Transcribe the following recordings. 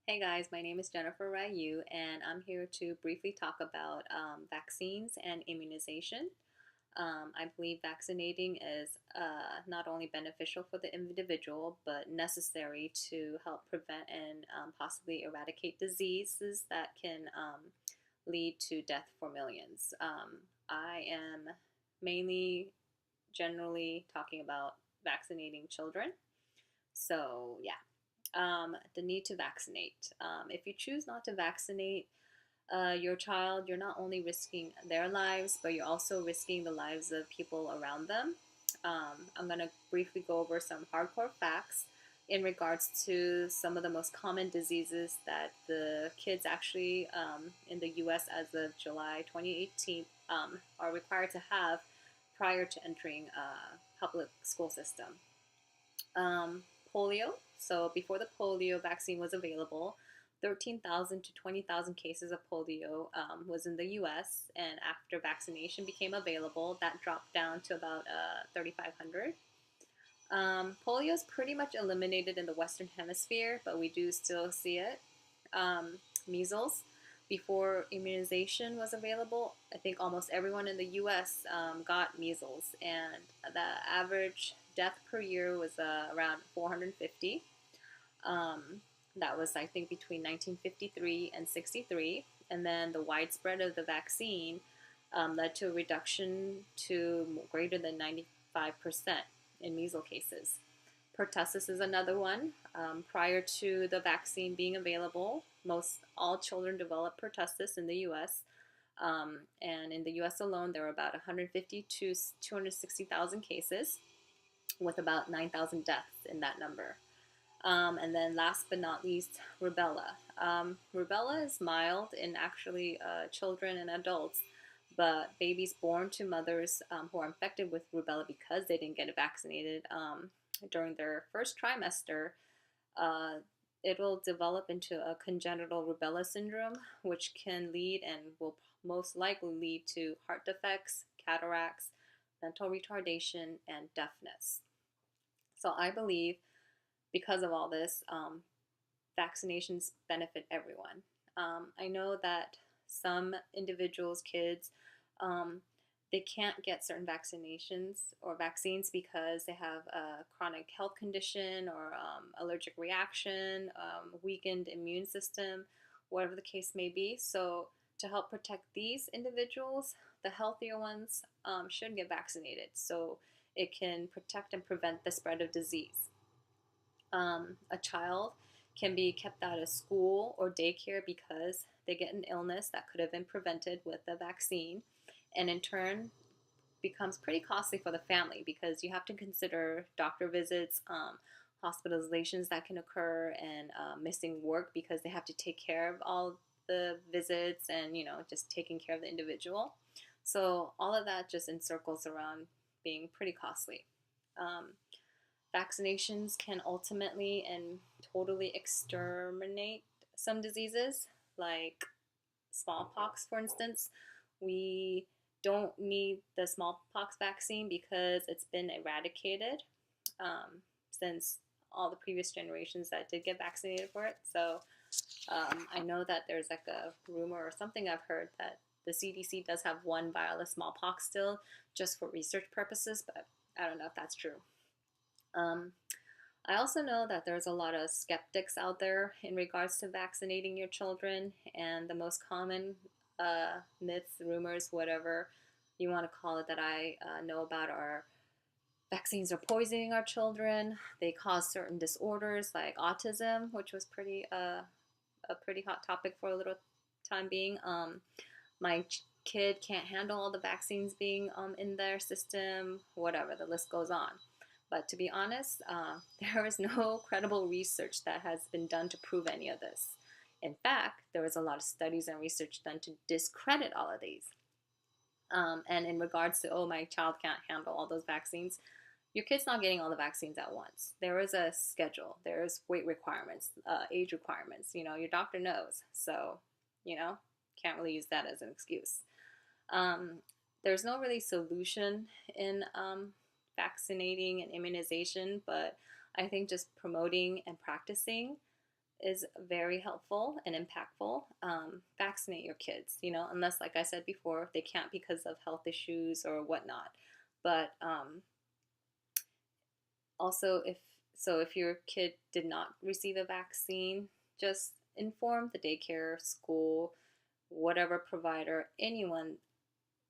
Hey guys, my name is Jennifer Ryu, and I'm here to briefly talk about vaccines and immunization. I believe vaccinating is not only beneficial for the individual, but necessary to help prevent and possibly eradicate diseases that can lead to death for millions. I am mainly generally talking about vaccinating children. So, yeah. The need to vaccinate. If you choose not to vaccinate your child, you're not only risking their lives, but you're also risking the lives of people around them. I'm going to briefly go over some hardcore facts in regards to some of the most common diseases that the kids actually in the US as of July 2018 are required to have prior to entering a public school system. um, Polio. So before the polio vaccine was available, 13,000 to 20,000 cases of polio was in the U.S. And after vaccination became available, that dropped down to about 3,500. Polio is pretty much eliminated in the Western Hemisphere, but we do still see it. Measles. Before immunization was available, I think almost everyone in the US got measles, and the average death per year was around 450. Um, that was, I think, between 1953 and 63. And then the widespread of the vaccine led to a reduction to greater than 95% in measles cases. Pertussis is another one. Prior to the vaccine being available, most all children develop pertussis in the U.S. And in the U.S. alone, there are about 150 to 260,000 cases, with about 9,000 deaths in that number. And then last but not least, rubella. Rubella is mild in actually children and adults, but babies born to mothers who are infected with rubella because they didn't get vaccinated during their first trimester, uh, it will develop into a congenital rubella syndrome, which can lead and will most likely lead to heart defects, cataracts, mental retardation, and deafness. So I believe because of all this, vaccinations benefit everyone. I know that some individuals, kids, um, they can't get certain vaccinations or vaccines because they have a chronic health condition or allergic reaction, weakened immune system, whatever the case may be. So, to help protect these individuals, the healthier ones should get vaccinated so it can protect and prevent the spread of disease. A child can be kept out of school or daycare because they get an illness that could have been prevented with the vaccine, and in turn becomes pretty costly for the family because you have to consider doctor visits, hospitalizations that can occur, and missing work because they have to take care of all the visits and just taking care of the individual. So all of that just encircles around being pretty costly. Um, Vaccinations can ultimately and totally exterminate some diseases, like smallpox, for instance. We don't need the smallpox vaccine because it's been eradicated since all the previous generations that did get vaccinated for it. So I know that there's like a rumor or something I've heard that the CDC does have one vial of smallpox still just for research purposes, but I don't know if that's true. Um, I also know that there's a lot of skeptics out there in regards to vaccinating your children, and the most common myths, rumors, whatever you want to call it, that I know about are vaccines are poisoning our children. They cause certain disorders like autism, which was a pretty hot topic for a little time being. My kid can't handle all the vaccines being in their system, whatever, the list goes on. But to be honest, there is no credible research that has been done to prove any of this. In fact, there was a lot of studies and research done to discredit all of these. And in regards to, oh, my child can't handle all those vaccines, your kid's not getting all the vaccines at once. There is a schedule, there's weight requirements, age requirements. Your doctor knows. So, can't really use that as an excuse. Um, there's no really solution in vaccinating and immunization, but I think just promoting and practicing is very helpful and impactful. Vaccinate your kids, unless, like I said before, they can't because of health issues or whatnot. But also, if your kid did not receive a vaccine, just inform the daycare, school, whatever provider, anyone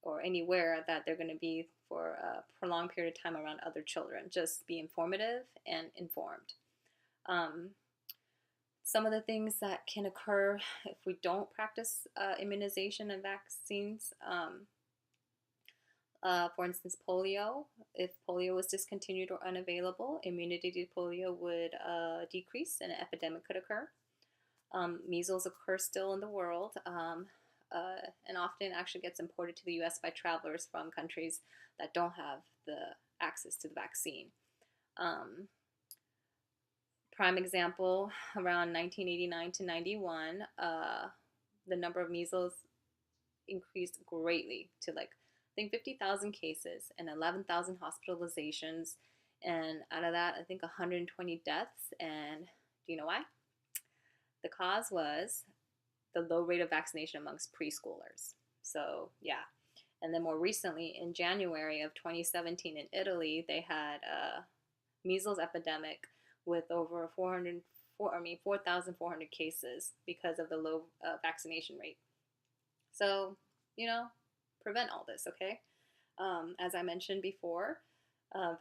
or anywhere that they're going to be for a prolonged period of time around other children. Just be informative and informed. Some of the things that can occur if we don't practice immunization and vaccines, for instance, polio. If polio was discontinued or unavailable, immunity to polio would decrease and an epidemic could occur. Measles occur still in the world, and often actually gets imported to the US by travelers from countries that don't have the access to the vaccine. Prime example, around 1989 to 91, the number of measles increased greatly to I think 50,000 cases and 11,000 hospitalizations. And out of that, I think 120 deaths. And do you know why? The cause was the low rate of vaccination amongst preschoolers. So, yeah. And then more recently, in January of 2017 in Italy, they had a measles epidemic with over 4,400 cases because of the low vaccination rate. So, prevent all this, okay? As I mentioned before,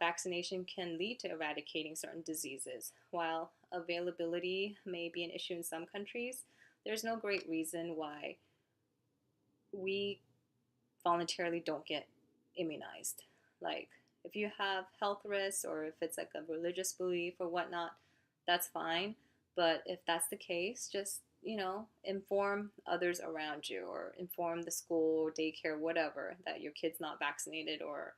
vaccination can lead to eradicating certain diseases. While availability may be an issue in some countries, there's no great reason why we voluntarily don't get immunized. If you have health risks or if it's a religious belief or whatnot, that's fine. But if that's the case, just, inform others around you or inform the school, daycare, whatever, that your kid's not vaccinated or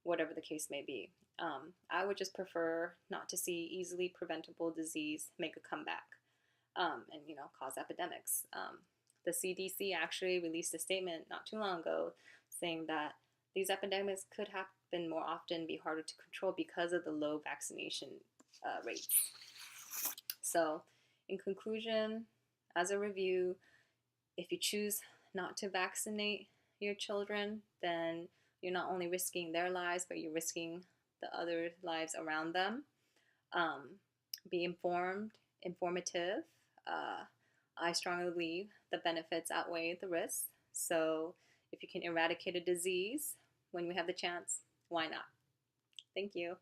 whatever the case may be. I would just prefer not to see easily preventable disease make a comeback and, cause epidemics. The CDC actually released a statement not too long ago saying that these epidemics could happen more often, be harder to control because of the low vaccination rates. So, in conclusion, as a review, if you choose not to vaccinate your children, then you're not only risking their lives, but you're risking the other lives around them. Be informed, informative. I strongly believe the benefits outweigh the risks. So if you can eradicate a disease when we have the chance, why not? Thank you.